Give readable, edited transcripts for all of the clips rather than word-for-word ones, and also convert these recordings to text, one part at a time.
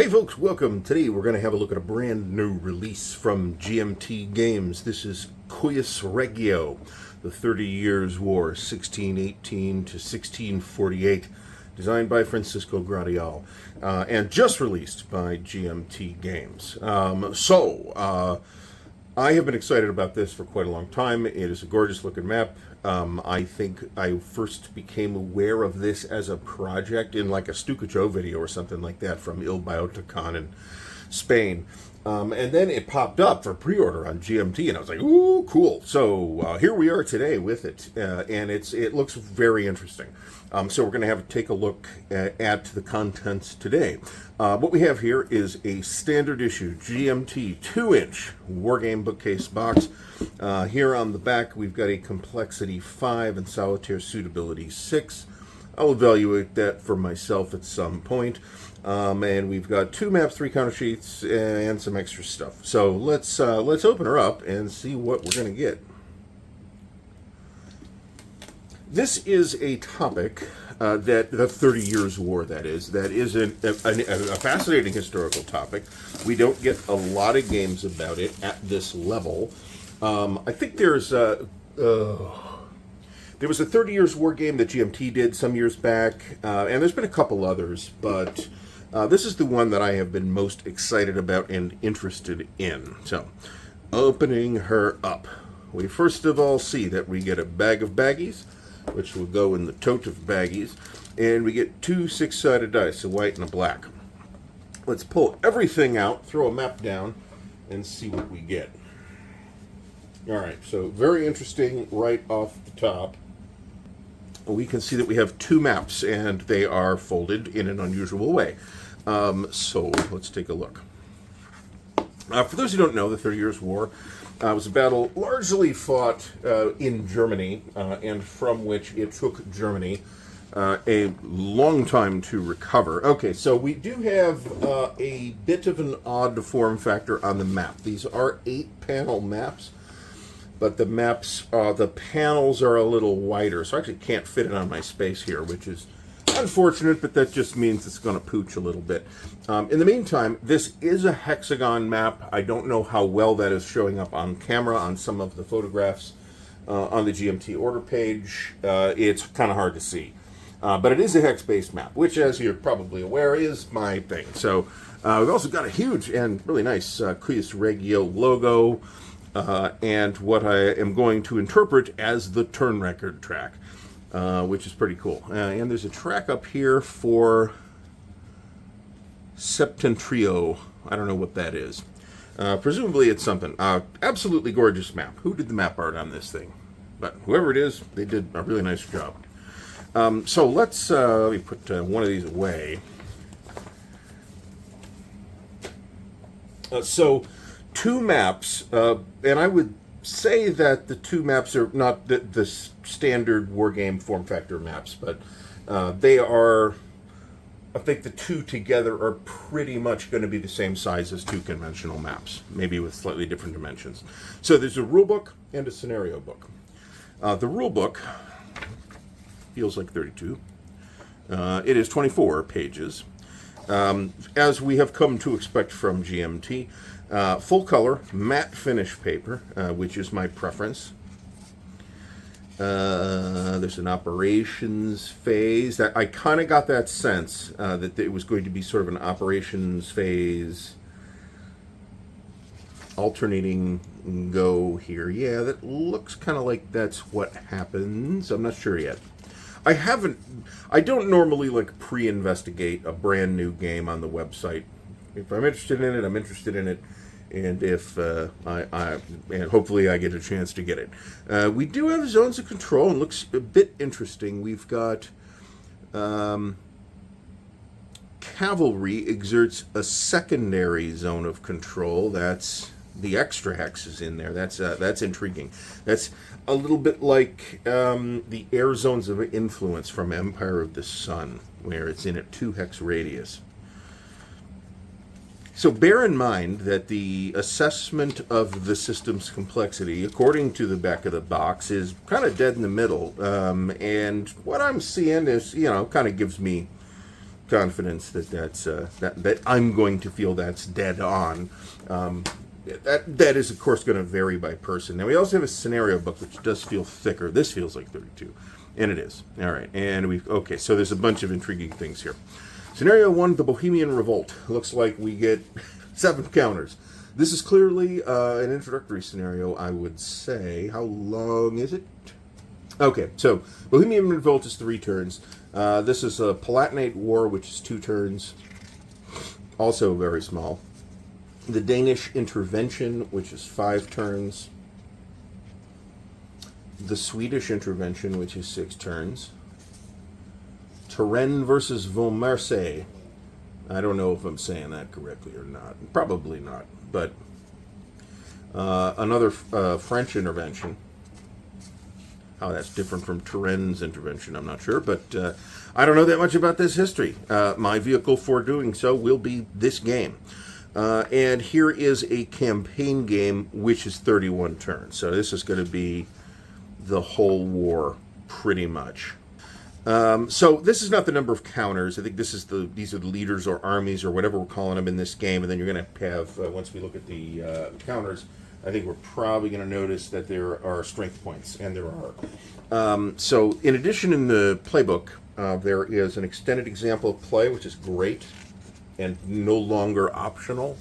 Hey folks, welcome. Today we're going to have a look at a brand new release from GMT Games. This is Cuius Regio, the 30 Years' War, 1618 to 1648, designed by Francisco Gradial, and just released by GMT Games. I have been excited about this for quite a long time. It is a gorgeous looking map. I think I first became aware of this as a project in like a Stukacho video or something like that from Il Bioticon in Spain. And then it popped up for pre-order on GMT, and I was like, ooh, cool. So here we are today with it, and it looks very interesting. So we're going to have to take a look at the contents today. What we have here is a standard issue GMT 2-inch Wargame bookcase box. Here on the back, we've got a complexity 5 and solitaire suitability 6. I'll evaluate that for myself at some point. And we've got 2 maps, 3 counter sheets, and some extra stuff. So let's open her up and see what we're going to get. This is a topic that the 30 Years' War, that is a fascinating historical topic. We don't get a lot of games about it at this level. I think there was a 30 Years' War game that GMT did some years back, and there's been a couple others, but this is the one that I have been most excited about and interested in. So, opening her up, we first of all see that we get a bag of baggies, which will go in the tote of baggies, and we get 2 6-sided dice, a white and a black. Let's pull everything out, throw a map down, and see what we get. Alright, so very interesting right off the top. We can see that we have 2 maps, and they are folded in an unusual way. So let's take a look. For those who don't know, the 30 Years' War was a battle largely fought in Germany, and from which it took Germany a long time to recover. Okay, so we do have a bit of an odd form factor on the map. These are 8-panel maps, but the panels are a little wider, so I actually can't fit it on my space here, which is unfortunate, but that just means it's going to pooch a little bit. In the meantime, this is a hexagon map. I don't know how well that is showing up on camera on some of the photographs on the GMT order page. It's kind of hard to see. But it is a hex-based map, which, as you're probably aware, is my thing. So we've also got a huge and really nice Cuius Regio logo, and what I am going to interpret as the turn record track. Which is pretty cool. And there's a track up here for Septentrio. I don't know what that is. Presumably it's something. Absolutely gorgeous map. Who did the map art on this thing? But whoever it is, they did a really nice job. So let me put one of these away. So 2 maps, and I would say that the 2 maps are not the standard wargame form factor maps, but they are, I think the 2 together are pretty much going to be the same size as 2 conventional maps, maybe with slightly different dimensions. So there's a rule book and a scenario book. The rule book feels like 32. It is 24 pages. As we have come to expect from GMT, full color, matte finish paper, which is my preference. There's an operations phase. That I kind of got that sense that it was going to be sort of an operations phase alternating go here. Yeah, that looks kind of like that's what happens. I'm not sure yet. I don't normally like pre-investigate a brand new game on the website. If I'm interested in it, I'm interested in it. And if and hopefully I get a chance to get it. We do have zones of control, and looks a bit interesting. We've got cavalry exerts a secondary zone of control. That's the extra hexes in there. That's intriguing. That's a little bit like the air zones of influence from Empire of the Sun, where it's in a 2-hex radius. So bear in mind that the assessment of the system's complexity, according to the back of the box, is kind of dead in the middle. And what I'm seeing is, kind of gives me confidence that that I'm going to feel that's dead on. That is, of course, going to vary by person. Now, we also have a scenario book, which does feel thicker. This feels like 32, and it is. All right, and okay, so there's a bunch of intriguing things here. Scenario 1, the Bohemian Revolt. Looks like we get 7 counters. This is clearly an introductory scenario, I would say. How long is it? Okay, so Bohemian Revolt is 3 turns. This is a Palatinate War, which is 2 turns. Also very small. The Danish Intervention, which is 5 turns. The Swedish Intervention, which is 6 turns. Turenne versus Vaumercy. I don't know if I'm saying that correctly or not. Probably not. But another French intervention. How that's different from Turenne's intervention, I'm not sure. But I don't know that much about this history. My vehicle for doing so will be this game. And here is a campaign game, which is 31 turns. So this is going to be the whole war, pretty much. So this is not the number of counters. I think these are the leaders or armies or whatever we're calling them in this game. And then you're going to have, once we look at the counters, I think we're probably going to notice that there are strength points, and there are. So in addition, in the playbook, there is an extended example of play, which is great and no longer optional.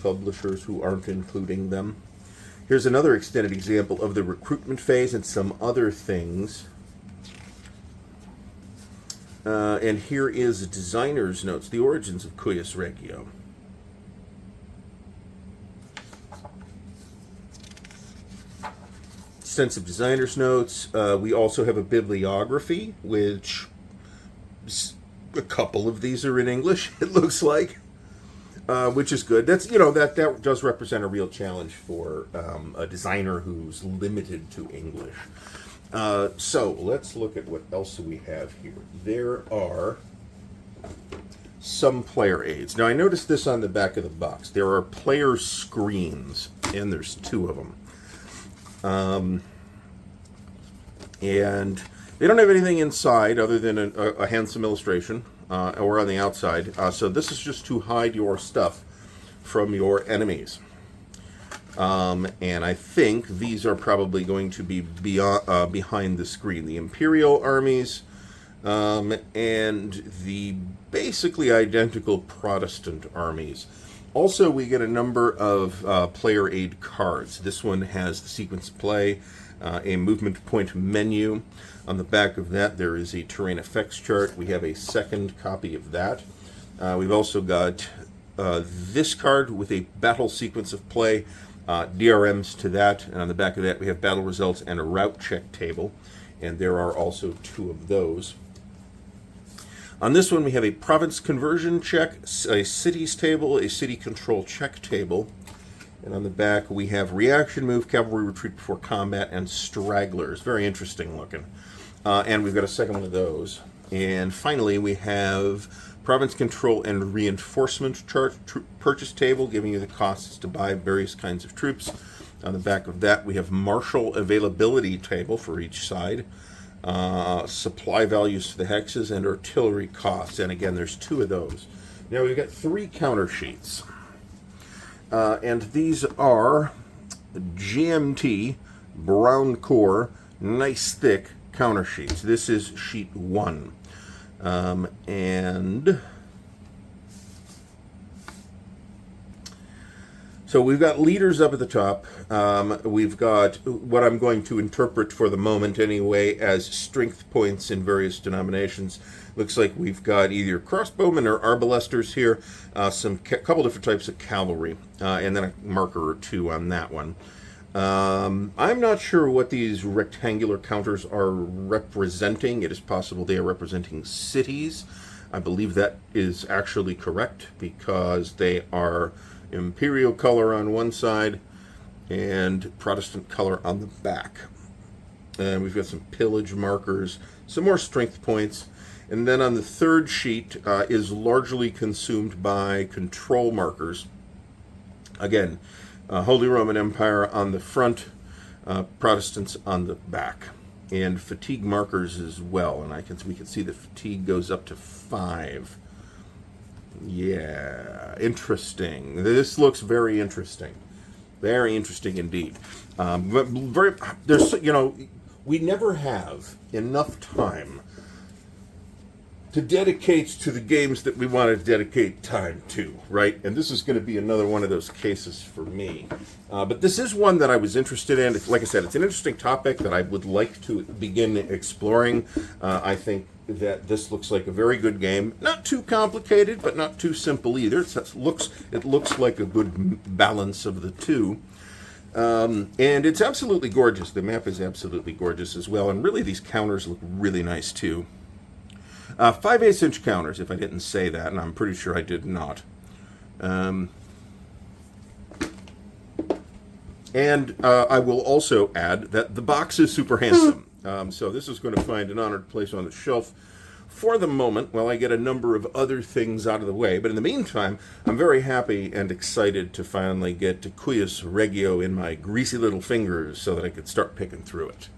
Publishers who aren't including them. Here's another extended example of the recruitment phase and some other things. And here is a designer's notes, the origins of Cuius Regio. Extensive designer's notes. We also have a bibliography, which a couple of these are in English, it looks like, which is good. That's, that does represent a real challenge for a designer who's limited to English. So let's look at what else we have here. There are some player aids. Now, I noticed this on the back of the box. There are player screens, and there's 2 of them. And they don't have anything inside other than a handsome illustration, or on the outside. So this is just to hide your stuff from your enemies. And I think these are probably going to be behind the screen. The Imperial armies and the basically identical Protestant armies. Also, we get a number of player aid cards. This one has the sequence of play, a movement point menu. On the back of that, there is a terrain effects chart. We have a second copy of that. We've also got this card with a battle sequence of play, DRMs to that, and on the back of that we have battle results and a route check table, and there are also 2 of those. On this one we have a province conversion check, a cities table, a city control check table, and on the back we have reaction move, cavalry retreat before combat, and stragglers. Very interesting looking. And we've got a second one of those. And finally we have province control and reinforcement chart purchase table, giving you the costs to buy various kinds of troops. On the back of that, we have martial availability table for each side, supply values for the hexes, and artillery costs. And again, there's 2 of those. Now we've got 3 counter sheets, and these are GMT brown core, nice thick counter sheets. This is sheet 1. And so we've got leaders up at the top. We've got what I'm going to interpret for the moment anyway as strength points in various denominations. Looks like we've got either crossbowmen or arbalesters here, some couple different types of cavalry, and then a marker or 2 on that one. I'm not sure what these rectangular counters are representing. It is possible they are representing cities. I believe that is actually correct because they are imperial color on one side and Protestant color on the back. And we've got some pillage markers, some more strength points, and then on the third sheet is largely consumed by control markers. Again, Holy Roman Empire on the front, Protestants on the back. and fatigue markers as well. And we can see that fatigue goes up to 5. Yeah, interesting. This looks very interesting. Very interesting indeed. But there's, we never have enough time to dedicate to the games that we want to dedicate time to, right? And this is going to be another one of those cases for me. But this is one that I was interested in. Like I said, it's an interesting topic that I would like to begin exploring. I think that this looks like a very good game. Not too complicated, but not too simple either. It looks like a good balance of the two. And it's absolutely gorgeous. The map is absolutely gorgeous as well. And really, these counters look really nice too. 5/8 inch counters, if I didn't say that, and I'm pretty sure I did not. And I will also add that the box is super handsome. So this is going to find an honored place on the shelf for the moment while I get a number of other things out of the way. But in the meantime, I'm very happy and excited to finally get to Cuius Regio in my greasy little fingers so that I could start picking through it.